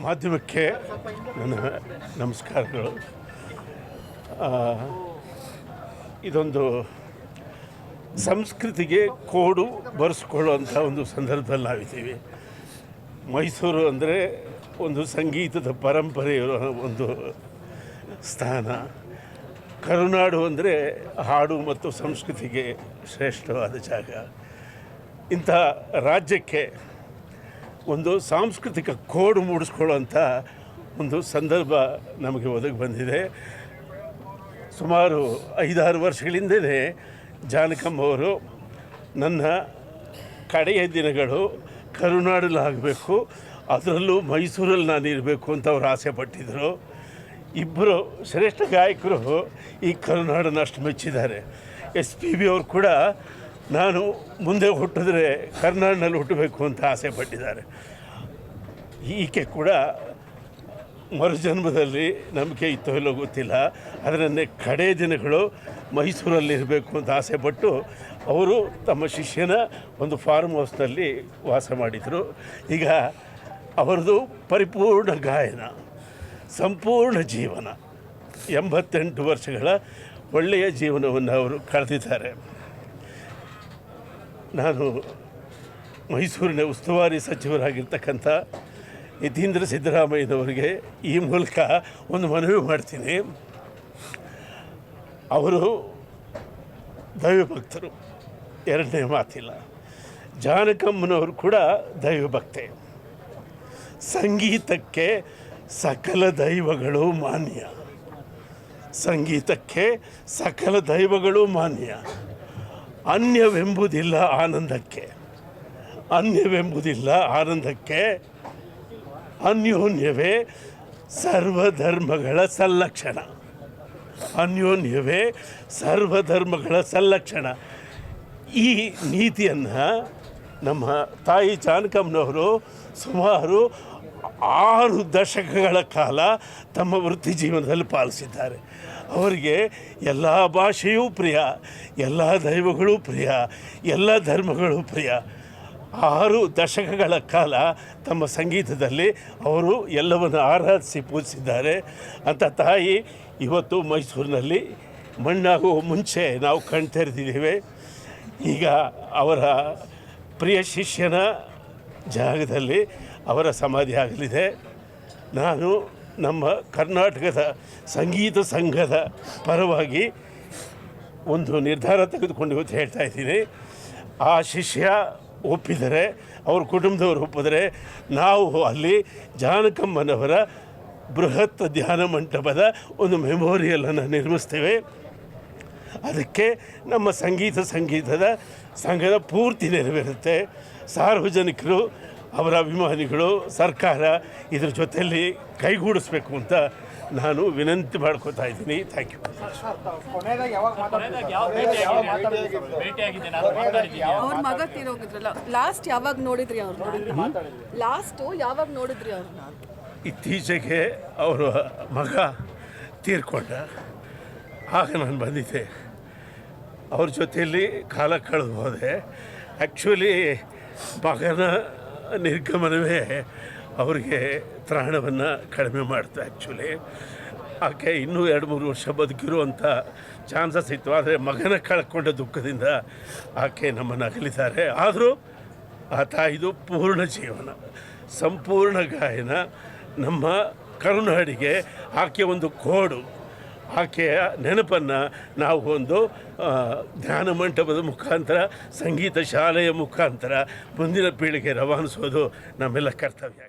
ಮಾಧ್ಯಮಕ್ಕೆ ನನ್ನ ನಮಸ್ಕಾರಗಳು. ಇದೊಂದು ಸಂಸ್ಕೃತಿಗೆ ಕೋಡು ಬರೆಸ್ಕೊಳ್ಳುವಂಥ ಒಂದು ಸಂದರ್ಭದಲ್ಲಿ ನಾವಿದ್ದೀವಿ. ಮೈಸೂರು ಅಂದರೆ ಒಂದು ಸಂಗೀತದ ಪರಂಪರೆಯಿರೋ ಒಂದು ಸ್ಥಾನ. ಕರುನಾಡು ಅಂದರೆ ಹಾಡು ಮತ್ತು ಸಂಸ್ಕೃತಿಗೆ ಶ್ರೇಷ್ಠವಾದ ಜಾಗ. ಇಂಥ ರಾಜ್ಯಕ್ಕೆ ಒಂದು ಸಾಂಸ್ಕೃತಿಕ ಕೋಡು ಮೂಡಿಸ್ಕೊಳ್ಳುವಂಥ ಒಂದು ಸಂದರ್ಭ ನಮಗೆ ಒದಗಿ ಬಂದಿದೆ. ಸುಮಾರು 5-6 ವರ್ಷಗಳಿಂದಲೇ ಜಾನಕಮ್ಮವರು ನನ್ನ ಕಡೆಯ ದಿನಗಳು ಕರುನಾಡಲ್ಲಾಗಬೇಕು, ಅದರಲ್ಲೂ ಮೈಸೂರಲ್ಲಿ ನಾನು ಇರಬೇಕು ಅಂತ ಅವರು ಆಸೆ ಪಟ್ಟಿದ್ದರು. ಇಬ್ಬರು ಶ್ರೇಷ್ಠ ಗಾಯಕರು ಈ ಕರುನಾಡನ್ನು ಅಷ್ಟು ಮೆಚ್ಚಿದ್ದಾರೆ. SPB ಅವರು ಕೂಡ ನಾನು ಮುಂದೆ ಹುಟ್ಟಿದ್ರೆ ಕರ್ನಾಟಕದಲ್ಲಿ ಹುಟ್ಟಬೇಕು ಅಂತ ಆಸೆ ಪಟ್ಟಿದ್ದಾರೆ. ಈಕೆ ಕೂಡ ಮರುಜನ್ಮದಲ್ಲಿ ನಂಬಿಕೆ ಇತ್ತೋ ಇಲ್ಲೋ ಗೊತ್ತಿಲ್ಲ, ಅದರನ್ನೇ ಕಡೆ ದಿನಗಳು ಮೈಸೂರಲ್ಲಿರಬೇಕು ಅಂತ ಆಸೆಪಟ್ಟು ಅವರು ತಮ್ಮ ಶಿಷ್ಯನ ಒಂದು ಫಾರ್ಮ್ ಹೌಸ್ನಲ್ಲಿ ವಾಸ ಮಾಡಿದರು. ಈಗ ಅವರದು ಪರಿಪೂರ್ಣ ಗಾಯನ, ಸಂಪೂರ್ಣ ಜೀವನ, 88 ವರ್ಷಗಳ ಒಳ್ಳೆಯ ಜೀವನವನ್ನು ಅವರು ಕಳೆದಿದ್ದಾರೆ. ನಾನು ಮೈಸೂರಿನ ಉಸ್ತುವಾರಿ ಸಚಿವರಾಗಿರ್ತಕ್ಕಂಥ ಯತೀಂದ್ರ ಸಿದ್ದರಾಮಯ್ಯನವರಿಗೆ ಈ ಮೂಲಕ ಒಂದು ಮನವಿ ಮಾಡ್ತೀನಿ. ಅವರು ದೈವಭಕ್ತರು, ಎರಡನೇ ಮಾತಿಲ್ಲ. ಜಾನಕಮ್ಮನವರು ಕೂಡ ದೈವಭಕ್ತೆ. ಸಂಗೀತಕ್ಕೆ ಸಕಲ ದೈವಗಳು ಮಾನ್ಯ, ಸಂಗೀತಕ್ಕೆ ಸಕಲ ದೈವಗಳು ಮಾನ್ಯ. ಅನ್ಯವೆಂಬುದಿಲ್ಲ ಆನಂದಕ್ಕೆ, ಅನ್ಯವೆಂಬುದಿಲ್ಲ ಆನಂದಕ್ಕೆ. ಅನ್ಯೋನ್ಯವೇ ಸರ್ವಧರ್ಮಗಳ ಸಲ್ಲಕ್ಷಣ, ಅನ್ಯೋನ್ಯವೇ ಸರ್ವಧರ್ಮಗಳ ಸಲ್ಲಕ್ಷಣ. ಈ ನೀತಿಯನ್ನು ನಮ್ಮ ತಾಯಿ ಜಾನಕಮ್ಮನವರು ಸುಮಾರು 6 ದಶಕಗಳ ಕಾಲ ತಮ್ಮ ವೃತ್ತಿ ಜೀವನದಲ್ಲಿ ಪಾಲಿಸಿದ್ದಾರೆ. ಅವರಿಗೆ ಎಲ್ಲ ಭಾಷೆಯೂ ಪ್ರಿಯ, ಎಲ್ಲ ದೈವಗಳೂ ಪ್ರಿಯ, ಎಲ್ಲ ಧರ್ಮಗಳೂ ಪ್ರಿಯ. 6 ದಶಕಗಳ ಕಾಲ ತಮ್ಮ ಸಂಗೀತದಲ್ಲಿ ಅವರು ಎಲ್ಲವನ್ನು ಆರಾಧಿಸಿ ಪೂಜಿಸಿದ್ದಾರೆ. ಅಂಥ ತಾಯಿ ಇವತ್ತು ಮೈಸೂರಿನಲ್ಲಿ ಮಣ್ಣಾಗುವ ಮುಂಚೆ ನಾವು ಕಣ್ತೆರೆದಿದ್ದೇವೆ. ಈಗ ಅವರ ಪ್ರಿಯ ಶಿಷ್ಯನ ಜಾಗದಲ್ಲಿ ಅವರ ಸಮಾಧಿ ಆಗಲಿದೆ. ನಾನು ನಮ್ಮ ಕರ್ನಾಟಕದ ಸಂಗೀತ ಸಂಘದ ಪರವಾಗಿ ಒಂದು ನಿರ್ಧಾರ ತೆಗೆದುಕೊಂಡು ಇವತ್ತು ಹೇಳ್ತಾ ಇದ್ದೀನಿ. ಆ ಶಿಷ್ಯ ಒಪ್ಪಿದರೆ, ಅವ್ರ ಕುಟುಂಬದವರು ಒಪ್ಪಿದರೆ, ನಾವು ಅಲ್ಲಿ ಜಾನಕಮ್ಮನವರ ಬೃಹತ್ ಧ್ಯಾನ ಮಂಟಪದ ಒಂದು ಮೆಮೋರಿಯಲನ್ನು ನಿರ್ಮಿಸ್ತೇವೆ. ಅದಕ್ಕೆ ನಮ್ಮ ಸಂಗೀತದ ಸಂಘದ ಪೂರ್ತಿ ನೆರವೇರುತ್ತೆ. ಸಾರ್ವಜನಿಕರು, ಅವರ ಅಭಿಮಾನಿಗಳು, ಸರ್ಕಾರ ಇದ್ರ ಜೊತೆಯಲ್ಲಿ ಕೈಗೂಡಿಸ್ಬೇಕು ಅಂತ ನಾನು ವಿನಂತಿ ಮಾಡ್ಕೋತಾ ಇದ್ದೀನಿ. Thank you. ಅವ್ರ ಮಗ ತೀರೋಗಿದ್ರಲ್ಲ, ಲಾಸ್ಟ್ ಯಾವಾಗ ನೋಡಿದ್ರಿ ಅವ್ರನ್ನ? ಇತ್ತೀಚೆಗೆ ಅವರ ಮಗ ತೀರ್ಕೊಂಡ, ಆಗ ನಾನು ಬಂದಿದ್ದೆ. ಅವ್ರ ಜೊತೆಯಲ್ಲಿ ಕಾಲ ಕಳೆದು ಹೋದೆ. ಆ್ಯಕ್ಚುಲಿ ಮಗನ ನಿರ್ಗಮನವೇ ಅವರಿಗೆ ತ್ರಾಣವನ್ನು ಕಡಿಮೆ ಮಾಡ್ತು. ಆ್ಯಕ್ಚುಲಿ ಆಕೆ ಇನ್ನೂ 2-3 ವರ್ಷ ಬದುಕಿರುವಂಥ ಚಾನ್ಸಸ್ ಇತ್ತು. ಆದರೆ ಮಗನ ಕಳ್ಕೊಂಡ ದುಃಖದಿಂದ ಆಕೆ ನಮ್ಮನ್ನು ಅಗಲಿದ್ದಾರೆ. ಆದರೂ ಆ ತಾಯಿದು ಪೂರ್ಣ ಜೀವನ, ಸಂಪೂರ್ಣ ಗಾಯನ ನಮ್ಮ ಕರುನಾಡಿಗೆ ಆಕೆ ಒಂದು ಕೋಡು. ಆಕೆಯ ನೆನಪನ್ನು ನಾವು ಒಂದು ಧ್ಯಾನ ಮಂಟಪದ ಮುಖಾಂತರ, ಸಂಗೀತ ಶಾಲೆಯ ಮುಖಾಂತರ ಮುಂದಿನ ಪೀಳಿಗೆ ರವಾನಿಸೋದು ನಮ್ಮೆಲ್ಲ ಕರ್ತವ್ಯ.